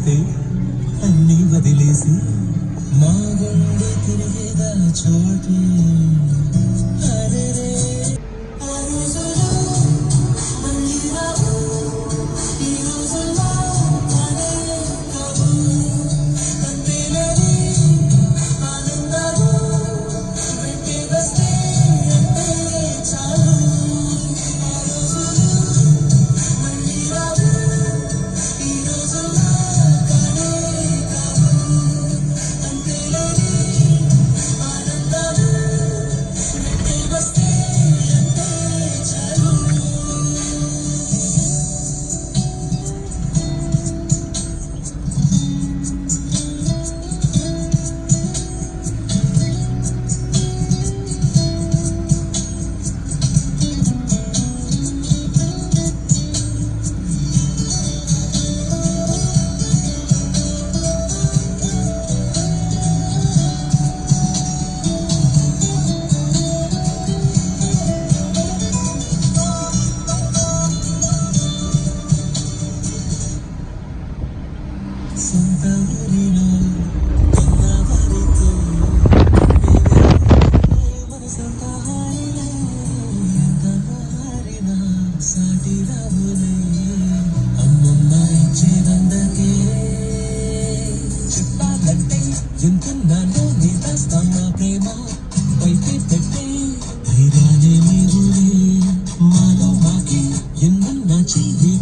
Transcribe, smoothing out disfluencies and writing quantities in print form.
వస్తే అన్ని వదిలేసి మా గుండె తిరిగేదా చోటే అరెరే ఆ రోజులు మళ్ళీ రావు ఈ రోజుల్లో అనే కావు అంతేలేని ఆనందాలు వెంటే వస్తే అంటే చాలు ఆ రోజులు మళ్ళీ రావు ఈ రోజుల్లో కానే కావు అంతేలేని ఆనందాలు వెంటే వస్తే అంటే చాలు సొంత ఊరిలో ఉన్నవారితో మనసంత హాయిలో ఎంత మారినా సాటి రావులే అమ్మమ్మ ఇచ్చేదందకే చెప్పాలంటే ఎంతున్నానో నీ దాస్తామా ప్రేమ వైపే పెట్టే ధైర్యాన్ని మీరులే మాలో మాకి ఎన్నున్నా చెయ్యి